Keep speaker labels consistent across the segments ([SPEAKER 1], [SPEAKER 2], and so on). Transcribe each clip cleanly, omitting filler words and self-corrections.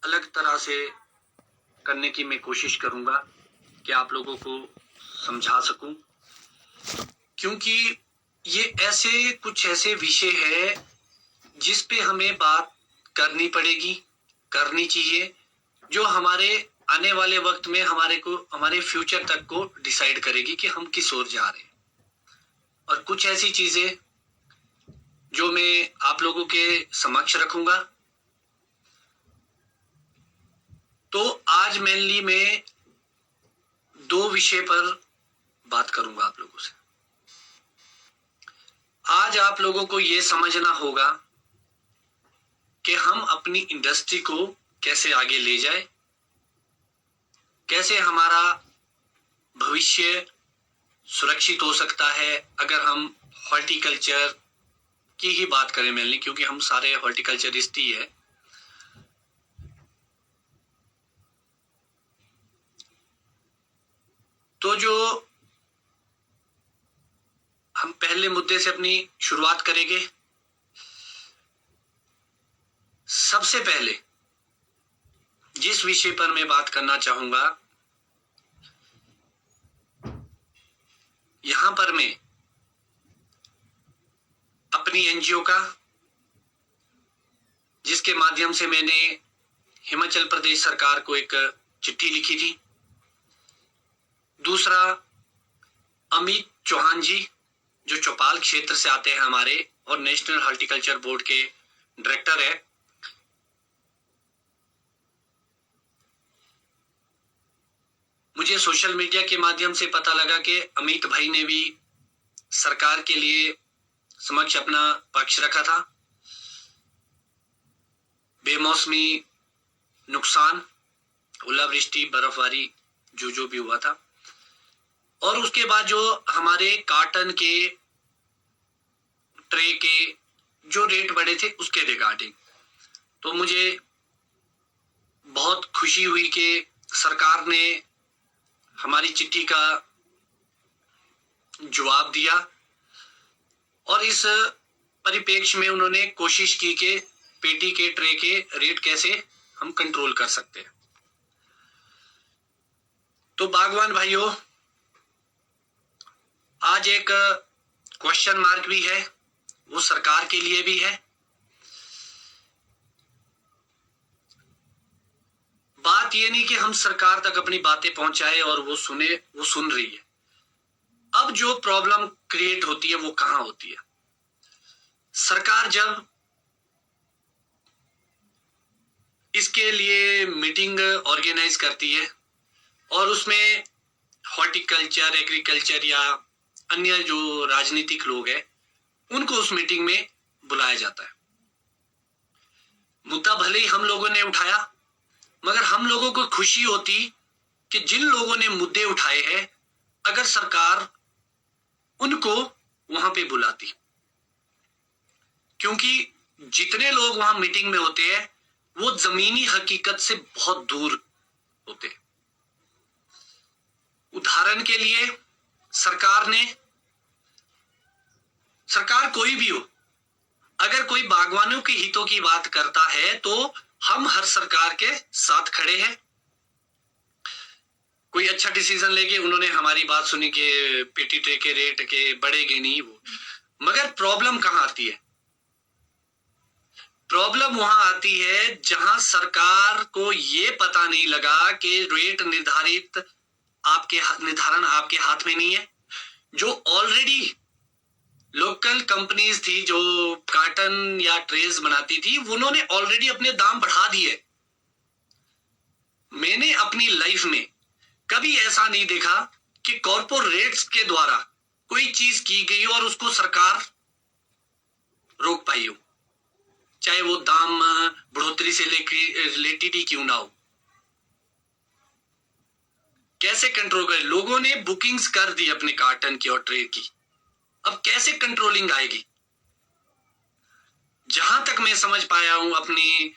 [SPEAKER 1] अलग तरह से करने की मैं कोशिश करूंगा कि आप लोगों को समझा सकूं, क्योंकि ये कुछ ऐसे विषय है जिस पे हमें बात करनी पड़ेगी, करनी चाहिए, जो हमारे आने वाले वक्त में हमारे फ्यूचर तक को डिसाइड करेगी कि हम किस ओर जा रहे हैं। और कुछ ऐसी चीजें जो मैं आप लोगों के समक्ष रखूंगा। तो आज मेनली मैं दो विषय पर बात करूंगा आप लोगों से। आज आप लोगों को यह समझना होगा कि हम अपनी इंडस्ट्री को कैसे आगे ले जाए, कैसे हमारा भविष्य सुरक्षित हो सकता है अगर हम हॉर्टिकल्चर की ही बात करें मेनली, क्योंकि हम सारे हॉर्टिकल्चरिस्ट ही है। तो जो हम पहले मुद्दे से अपनी शुरुआत करेंगे। सबसे पहले जिस विषय पर मैं बात करना चाहूंगा, यहां पर मैं अपनी एनजीओ का, जिसके माध्यम से मैंने हिमाचल प्रदेश सरकार को एक चिट्ठी लिखी थी। दूसरा, अमित चौहान जी जो चौपाल क्षेत्र से आते हैं हमारे और नेशनल हॉर्टिकल्चर बोर्ड के डायरेक्टर है। मुझे सोशल मीडिया के माध्यम से पता लगा कि अमित भाई ने भी सरकार के लिए समक्ष अपना पक्ष रखा था। बेमौसमी नुकसान, ओलावृष्टि, बर्फबारी जो भी हुआ था, और उसके बाद जो हमारे कार्टन के ट्रे के जो रेट बढ़े थे उसके रिगार्डिंग। तो मुझे बहुत खुशी हुई कि सरकार ने हमारी चिट्ठी का जवाब दिया और इस परिप्रेक्ष्य में उन्होंने कोशिश की कि पेटी के ट्रे के रेट कैसे हम कंट्रोल कर सकते हैं। तो बागवान भाइयों, आज एक क्वेश्चन मार्क भी है, वो सरकार के लिए भी है। बात ये नहीं कि हम सरकार तक अपनी बातें पहुंचाए और वो सुन रही है। अब जो प्रॉब्लम क्रिएट होती है वो कहां होती है? सरकार जब इसके लिए मीटिंग ऑर्गेनाइज करती है और उसमें हॉर्टिकल्चर, एग्रीकल्चर या अन्य जो राजनीतिक लोग हैं उनको उस मीटिंग में बुलाया जाता है। मुद्दा भले ही हम लोगों ने उठाया, मगर हम लोगों को खुशी होती कि जिन लोगों ने मुद्दे उठाए हैं अगर सरकार उनको वहां पे बुलाती, क्योंकि जितने लोग वहां मीटिंग में होते हैं वो जमीनी हकीकत से बहुत दूर होते हैं। उदाहरण के लिए सरकार कोई भी हो, अगर कोई बागवानों के हितों की बात करता है तो हम हर सरकार के साथ खड़े हैं। कोई अच्छा डिसीजन लेके उन्होंने हमारी बात सुनी कि पेटी ट्रे के रेट के बढ़ेगे नहीं वो, मगर प्रॉब्लम कहां आती है? प्रॉब्लम वहां आती है जहां सरकार को ये पता नहीं लगा कि रेट निर्धारण आपके हाथ में नहीं है। जो ऑलरेडी लोकल कंपनीज थी जो कार्टन या ट्रेस बनाती थी, उन्होंने ऑलरेडी अपने दाम बढ़ा दिए। मैंने अपनी लाइफ में कभी ऐसा नहीं देखा कि कॉर्पोरेट्स के द्वारा कोई चीज की गई और उसको सरकार रोक पाई हो, चाहे वो दाम बढ़ोतरी से रिलेटेड ही क्यों ना हो। कैसे कंट्रोल करें? लोगों ने बुकिंग्स कर दी अपने कार्टन की और ट्रे की, अब कैसे कंट्रोलिंग आएगी? जहां तक मैं समझ पाया हूं अपनी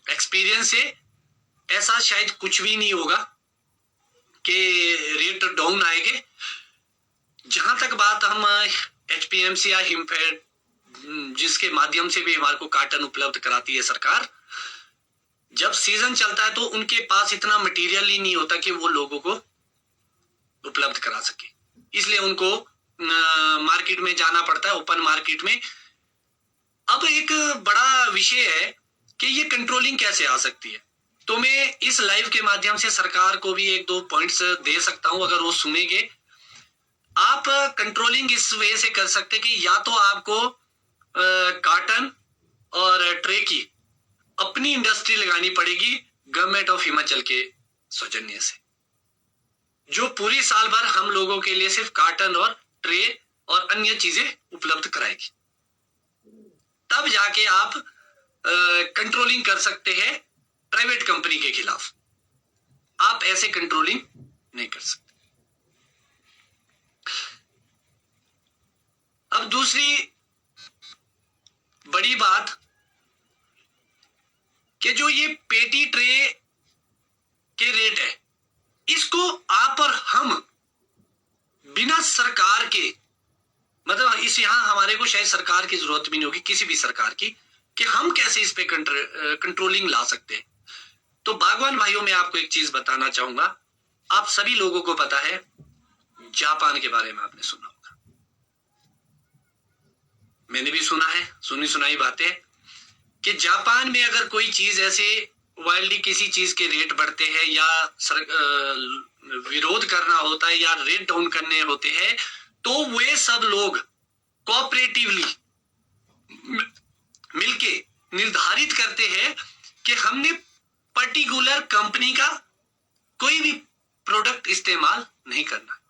[SPEAKER 1] एक्सपीरियंस से, ऐसा शायद कुछ भी नहीं होगा कि रेट डाउन आएंगे। जहां तक बात हम एचपीएमसी या हिमफेड जिसके माध्यम से भी हमारे को कार्टन उपलब्ध कराती है सरकार, जब सीजन चलता है तो उनके पास इतना मटेरियल ही नहीं होता कि वो लोगों को उपलब्ध करा सके, इसलिए उनको मार्केट में जाना पड़ता है, ओपन मार्केट में। अब एक बड़ा विषय है कि ये कंट्रोलिंग कैसे आ सकती है, तो मैं इस लाइव के माध्यम से सरकार को भी एक दो पॉइंट्स दे सकता हूं, अगर वो सुनेंगे। आप कंट्रोलिंग इस वजह से कर सकते कि या तो आपको कॉटन और ट्रे की अपनी इंडस्ट्री लगानी पड़ेगी गवर्नमेंट ऑफ हिमाचल के सौजन्य से, जो पूरी साल भर हम लोगों के लिए सिर्फ कॉटन और ट्रे और अन्य चीजें उपलब्ध कराएगी। तब जाके आप कंट्रोलिंग कर सकते हैं प्राइवेट कंपनी के खिलाफ। आप ऐसे कंट्रोलिंग नहीं कर सकते। अब दूसरी बड़ी बात कि जो ये पेटी ट्रे के रेट है, इसको आप और हम बिना सरकार के, मतलब इस यहां हमारे को शायद सरकार की जरूरत भी नहीं होगी, किसी भी सरकार की, कि हम कैसे इस पे कंट्रोलिंग ला सकते हैं। तो बागवान भाइयों, मैं आपको एक चीज बताना चाहूंगा। आप सभी लोगों को पता है, जापान के बारे में आपने सुना होगा, मैंने भी सुना है, सुनी सुनाई बातें, कि जापान में अगर कोई चीज ऐसे वाइल्डली किसी चीज के रेट बढ़ते हैं या विरोध करना होता है या रेट डाउन करने होते हैं, तो वे सब लोग कोऑपरेटिवली मिलके निर्धारित करते हैं कि हमने पर्टिकुलर कंपनी का कोई भी प्रोडक्ट इस्तेमाल नहीं करना।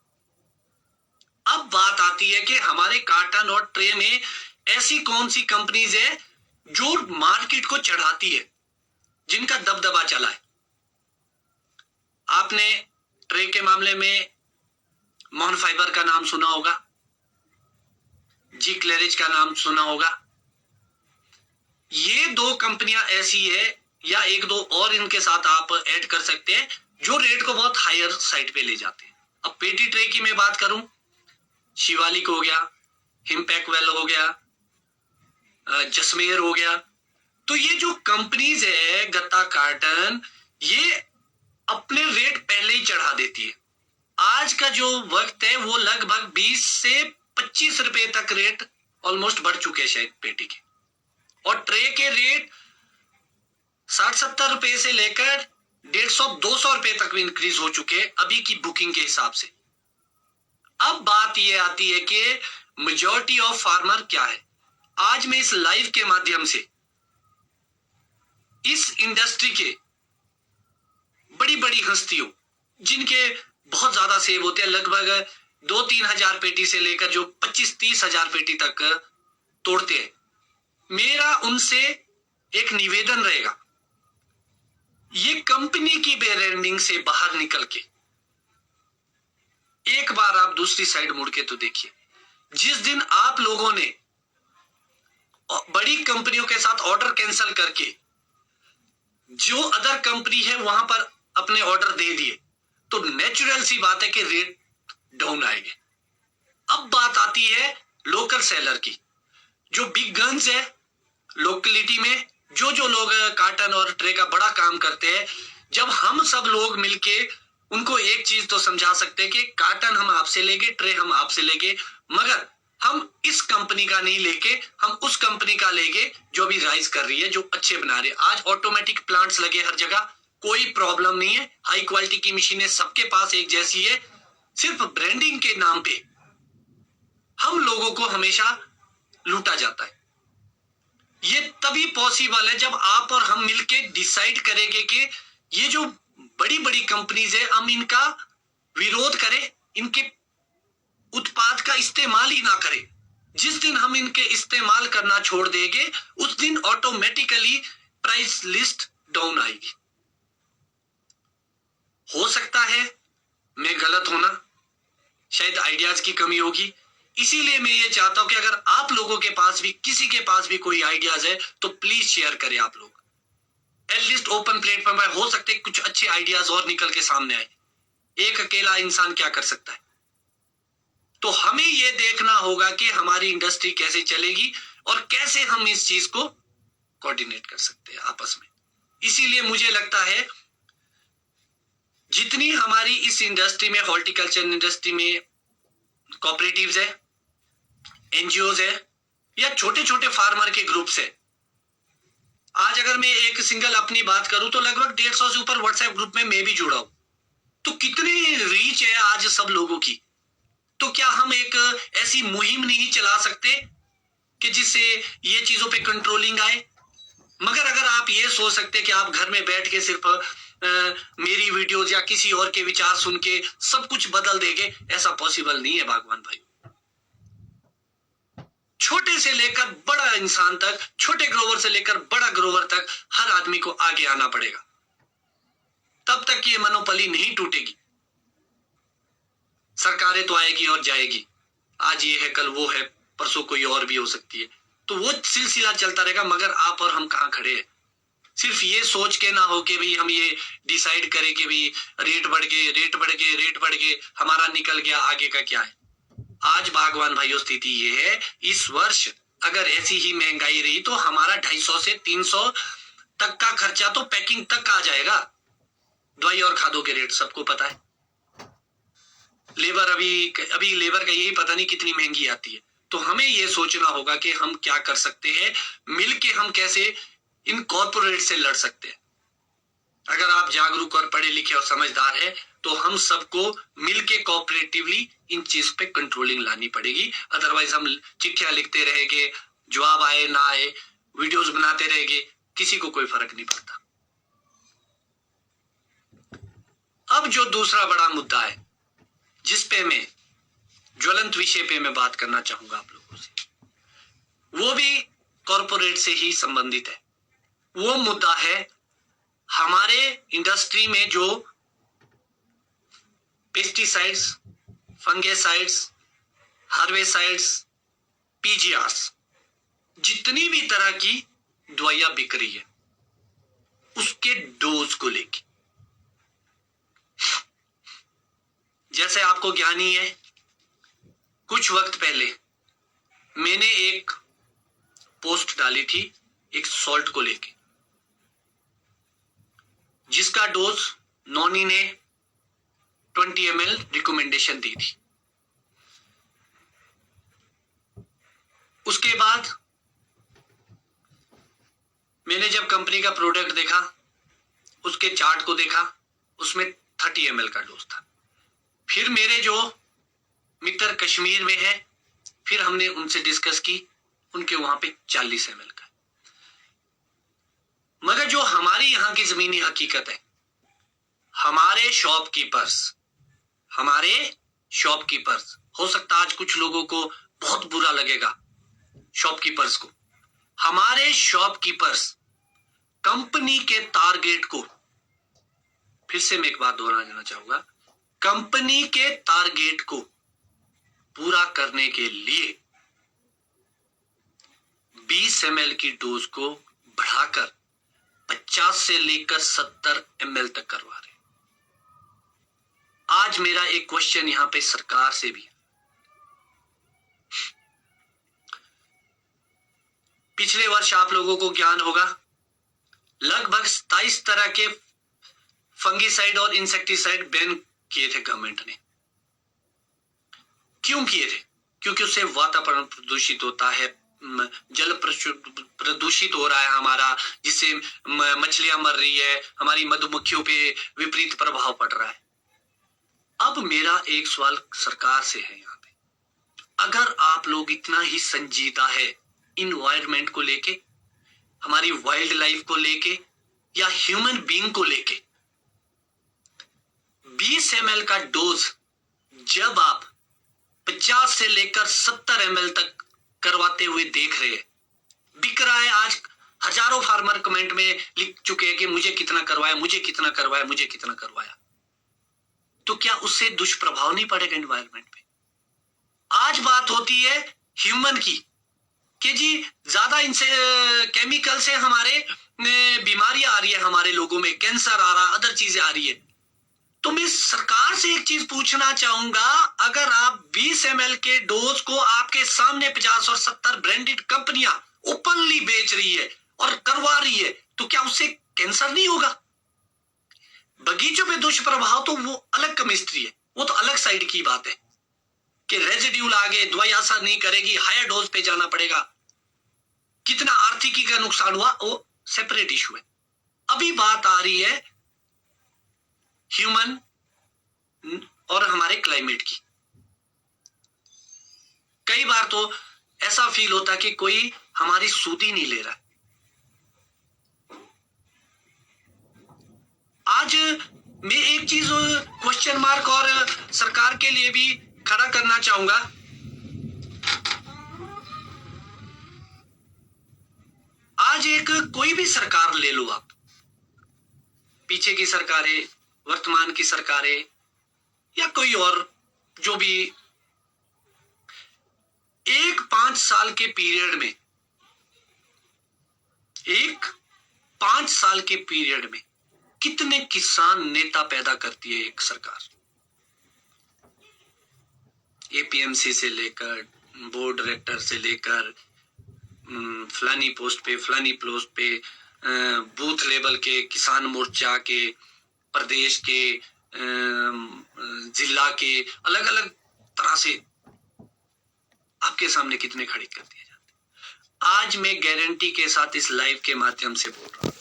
[SPEAKER 1] अब बात आती है कि हमारे कार्टन और ट्रे में ऐसी कौन सी कंपनीज है जो मार्केट को चढ़ाती है, जिनका दबदबा चला है। आपने ट्रे के मामले में मोहन फाइबर का नाम सुना होगा, जी क्लेरिज का नाम सुना होगा। ये दो कंपनियां ऐसी है, या एक दो और इनके साथ आप ऐड कर सकते हैं, जो रेट को बहुत हायर साइड पे ले जाते हैं। अब पेटी ट्रे की मैं बात करूं, शिवालिक हो गया, हिमपैकवेल हो गया, जसमेर हो गया। तो ये जो कंपनीज है गत्ता कार्टन, ये अपने रेट पहले ही चढ़ा देती है। आज का जो वक्त है वो लगभग 20 से 25 रुपए तक रेट ऑलमोस्ट बढ़ चुके हैं शायद पेटी के, और ट्रे के रेट 60-70 रुपए से लेकर 150-200 रुपए तक भी इंक्रीज हो चुके हैं अभी की बुकिंग के हिसाब से। अब बात यह आती है कि मेजॉरिटी ऑफ फार्मर क्या है। आज मैं इस लाइव के माध्यम से इस इंडस्ट्री के बड़ी बड़ी हस्तियों, जिनके बहुत ज्यादा सेव होते हैं, लगभग 2-3 हजार पेटी से लेकर जो 25-30 हजार पेटी तक तोड़ते हैं, मेरा उनसे एक निवेदन रहेगा, ये कंपनी की ब्रांडिंग से बाहर निकल के एक बार आप दूसरी साइड मुड़ के तो देखिए। जिस दिन आप लोगों ने बड़ी कंपनियों के साथ ऑर्डर कैंसिल करके जो अदर कंपनी है वहां पर अपने ऑर्डर दे दिए, तो नेचुरल सी बात है कि रेट डाउन आएंगे। अब बात आती है लोकल सेलर की, जो बिग गन्स है लोकलिटी में, जो लोग कार्टन और ट्रे का बड़ा काम करते हैं, जब हम सब लोग मिलके उनको एक चीज तो समझा सकते हैं कि कार्टन हम आपसे लेंगे, ट्रे हम आपसे लेंगे, मगर हम इस कंपनी का नहीं लेके हम उस कंपनी का लेंगे जो भी राइज कर रही है, जो अच्छे बना रहे हैं। आज ऑटोमेटिक प्लांट्स लगे हर जगह, कोई प्रॉब्लम नहीं है, हाई क्वालिटी की मशीनें सबके पास एक जैसी है। सिर्फ ब्रांडिंग के नाम पे हम लोगों को हमेशा लूटा जाता है। ये तभी पॉसिबल है जब आप और हम मिलके डिसाइड करेंगे कि ये जो बड़ी बड़ी कंपनीज है, हम इनका विरोध करें, इनके उत्पाद का इस्तेमाल ही ना करें। जिस दिन हम इनके इस्तेमाल करना छोड़ देंगे, उस दिन ऑटोमेटिकली प्राइस लिस्ट डाउन आएगी। हो सकता है मैं गलत होना, शायद आइडियाज की कमी होगी, इसीलिए मैं ये चाहता हूं कि अगर आप लोगों के पास भी, किसी के पास भी कोई आइडियाज है तो प्लीज शेयर करें। आप लोग एटलीस्ट ओपन प्लेटफॉर्म पर हो सकते कुछ अच्छे आइडियाज और निकल के सामने आए। एक अकेला इंसान क्या कर सकता है? तो हमें यह देखना होगा कि हमारी इंडस्ट्री कैसे चलेगी और कैसे हम इस चीज को कोऑर्डिनेट कर सकते हैं आपस में। इसीलिए मुझे लगता है जितनी हमारी इस इंडस्ट्री में, हॉर्टिकल्चर इंडस्ट्री में कोऑपरेटिव्स है, एनजीओज है या छोटे छोटे फार्मर के ग्रुप्स है, आज अगर मैं एक सिंगल अपनी बात करूं तो लगभग 150 से ऊपर व्हाट्सएप ग्रुप में मैं भी जुड़ा हूं। तो कितनी रीच है आज सब लोगों की। तो क्या हम एक ऐसी मुहिम नहीं चला सकते कि जिससे ये चीजों पे कंट्रोलिंग आए? मगर अगर आप ये सोच सकते कि आप घर में बैठ के सिर्फ मेरी वीडियोज या किसी और के विचार सुन के सब कुछ बदल देंगे, ऐसा पॉसिबल नहीं है भगवान भाई। छोटे से लेकर बड़ा इंसान तक, छोटे ग्रोवर से लेकर बड़ा ग्रोवर तक हर आदमी को आगे आना पड़ेगा, तब तक ये मनोपली नहीं टूटेगी। सरकारें तो आएगी और जाएगी, आज ये है कल वो है, परसों कोई और भी हो सकती है, तो वो सिलसिला चलता रहेगा। मगर आप और हम कहां खड़े हैं? सिर्फ ये सोच के ना हो कि भाई हम ये डिसाइड करें कि भाई रेट बढ़ गए, रेट बढ़ गए, रेट बढ़ गए, हमारा निकल गया, आगे का क्या है। आज भगवान भाइयों स्थिति ये है, इस वर्ष अगर ऐसी ही महंगाई रही तो हमारा 250 से 300 तक का खर्चा तो पैकिंग तक आ जाएगा। दवाई और खादों के रेट सबको पता है। लेबर अभी लेबर का यही पता नहीं कितनी महंगी आती है। तो हमें ये सोचना होगा कि हम क्या कर सकते हैं, मिलके हम कैसे इन कॉर्पोरेट से लड़ सकते हैं। अगर आप जागरूक और पढ़े लिखे और समझदार है तो हम सबको मिलके कोऑपरेटिवली इन चीज पे कंट्रोलिंग लानी पड़ेगी। अदरवाइज हम चिट्ठियां लिखते रहेंगे, जवाब आए ना आए, वीडियोस बनाते रहेंगे, किसी को कोई फर्क नहीं पड़ता। अब जो दूसरा बड़ा मुद्दा है जिस पे मैं ज्वलंत विषय पे मैं बात करना चाहूंगा आप लोगों से, वो भी कॉर्पोरेट से ही संबंधित है। वो मुद्दा है हमारे इंडस्ट्री में जो पेस्टिसाइड्स, फंगेसाइड्स, हार्वेसाइड्स, पीजीआर्स, जितनी भी तरह की दवाइयां बिक रही है उसके डोज को लेके, जैसे आपको ज्ञान ही है, कुछ वक्त पहले मैंने एक पोस्ट डाली थी एक सॉल्ट को लेके, जिसका डोज नॉनी ने 20 ml रिकमेंडेशन दी थी। उसके बाद मैंने जब कंपनी का प्रोडक्ट देखा, उसके चार्ट को देखा, उसमें 30 ml का डोज था। फिर मेरे जो मित्र कश्मीर में है, फिर हमने उनसे डिस्कस की, उनके वहां पे 40 ml का। मगर जो हमारी यहां की जमीनी हकीकत है, हमारे शॉपकीपर्स, हो सकता आज कुछ लोगों को बहुत बुरा लगेगा शॉपकीपर्स को, हमारे शॉपकीपर्स कंपनी के टारगेट को, फिर से मैं एक बात दोहराना चाहूंगा, कंपनी के टारगेट को पूरा करने के लिए 20 ml की डोज को बढ़ाकर 50 से लेकर 70 ml तक करवा रहे। आज मेरा एक क्वेश्चन यहां पे सरकार से भी, पिछले वर्ष आप लोगों को ज्ञान होगा लगभग 27 तरह के फंगीसाइड और इंसेक्टिसाइड बैन किए थे गवर्नमेंट ने। क्यों किए थे? क्योंकि उससे वातावरण प्रदूषित होता है, जल प्रदूषित हो रहा है हमारा, जिससे मछलियां मर रही है, हमारी मधुमक्खियों पे विपरीत प्रभाव पड़ रहा है। अब मेरा एक सवाल सरकार से है यहाँ पे, अगर आप लोग इतना ही संजीदा है इन्वायरमेंट को लेके, हमारी वाइल्ड लाइफ को लेके या ह्यूमन बीइंग को लेके, 20 ml का डोज जब आप 50 से लेकर 70 ml तक करवाते हुए देख रहे हैं, बिक रहा है। आज हजारों फार्मर कमेंट में लिख चुके हैं कि मुझे कितना करवाया, मुझे कितना करवाया, मुझे कितना करवाया। तो क्या उससे दुष्प्रभाव नहीं पड़ेगा एनवायरनमेंट पे? आज बात होती है ह्यूमन की कि जी ज्यादा इनसे केमिकल से हमारे बीमारियां आ रही है, हमारे लोगों में कैंसर आ रहा, अदर चीजें आ रही है। तो मैं सरकार से एक चीज पूछना चाहूंगा, अगर आप 20 ml के डोज को आपके सामने 50 और 70 ब्रांडेड कंपनियां ओपनली बेच रही है और करवा रही है, तो क्या उससे कैंसर नहीं होगा। बगीचों पे दुष्प्रभाव तो वो अलग केमिस्ट्री है, वो तो अलग साइड की बात है कि रेजिड्यूल आगे दवाई असर नहीं करेगी, हायर डोज पे जाना पड़ेगा, कितना आर्थिकी का नुकसान हुआ, वो सेपरेट इशू है। अभी बात आ रही है ह्यूमन और हमारे क्लाइमेट की। कई बार तो ऐसा फील होता कि कोई हमारी सूदी नहीं ले रहा। आज मैं एक चीज क्वेश्चन मार्क और सरकार के लिए भी खड़ा करना चाहूंगा। आज एक कोई भी सरकार ले लो आप, पीछे की सरकारें, वर्तमान की सरकारें या कोई और, जो भी एक 5 साल के पीरियड में, एक 5 साल के पीरियड में कितने किसान नेता पैदा करती है एक सरकार। एपीएमसी से लेकर बोर्ड डायरेक्टर से लेकर फलानी पोस्ट पे बूथ लेवल के, किसान मोर्चा के, प्रदेश के, जिला के, अलग अलग तरह से आपके सामने कितने खड़े कर दिए जाते। आज मैं गारंटी के साथ इस लाइव के माध्यम से बोल रहा हूं,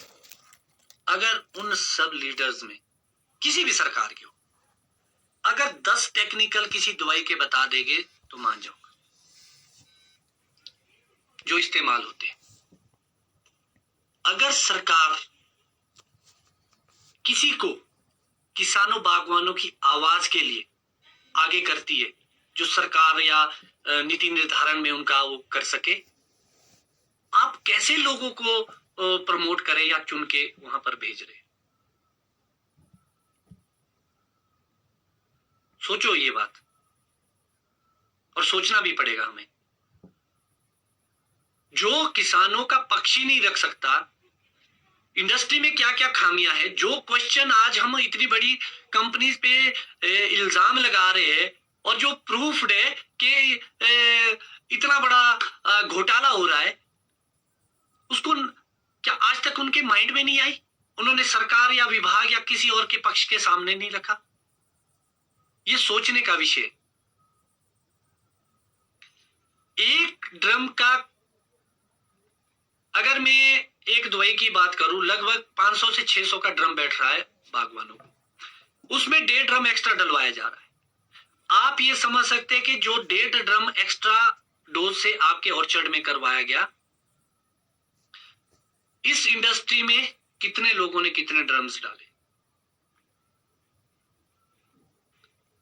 [SPEAKER 1] अगर उन सब लीडर्स में किसी भी सरकार के हो, अगर 10 टेक्निकल किसी दवाई के बता देंगे तो मान जाऊंगा जो इस्तेमाल होते हैं। अगर सरकार किसी को किसानों बागवानों की आवाज के लिए आगे करती है, जो सरकार या नीति निर्धारण में उनका वो कर सके, आप कैसे लोगों को प्रमोट करें या चुन के वहां पर भेज रहे। सोचो ये बात, और सोचना भी पड़ेगा हमें। जो किसानों का पक्ष ही नहीं रख सकता, इंडस्ट्री में क्या क्या खामियां हैं, जो क्वेश्चन आज हम इतनी बड़ी कंपनीज पे इल्जाम लगा रहे हैं और जो प्रूफ्ड है कि इतना बड़ा घोटाला हो रहा है, उसको क्या आज तक उनके माइंड में नहीं आई? उन्होंने सरकार या विभाग या किसी और के पक्ष के सामने नहीं रखा। ये सोचने का विषय। एक ड्रम का, अगर मैं एक दवाई की बात करूं, लगभग 500 से 600 का ड्रम बैठ रहा है बागवानों को, उसमें 1.5 ड्रम एक्स्ट्रा डलवाया जा रहा है। आप ये समझ सकते हैं कि जो 1.5 ड्रम एक्स्ट्रा डोज से आपके ऑर्चर्ड में करवाया गया, इस इंडस्ट्री में कितने लोगों ने कितने ड्रम्स डाले,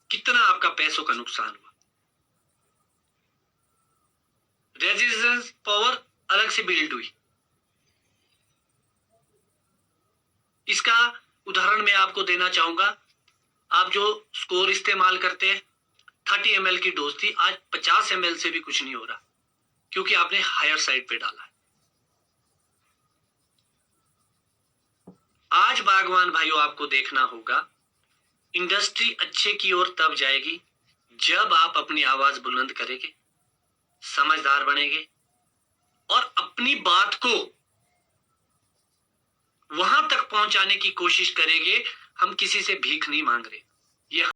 [SPEAKER 1] कितना आपका पैसों का नुकसान हुआ। रेजिस्टेंस पावर अलग से बिल्ड हुई। इसका उदाहरण मैं आपको देना चाहूंगा। आप जो स्कोर इस्तेमाल करते हैं, 30 ml की डोज थी, आज 50 ml से भी कुछ नहीं हो रहा, क्योंकि आपने हायर साइड पे डाला है। आज बागवान भाइयों, आपको देखना होगा, इंडस्ट्री अच्छे की ओर तब जाएगी जब आप अपनी आवाज बुलंद करेंगे, समझदार बनेंगे और अपनी बात को वहां तक पहुंचाने की कोशिश करेंगे। हम किसी से भीख नहीं मांग रहे।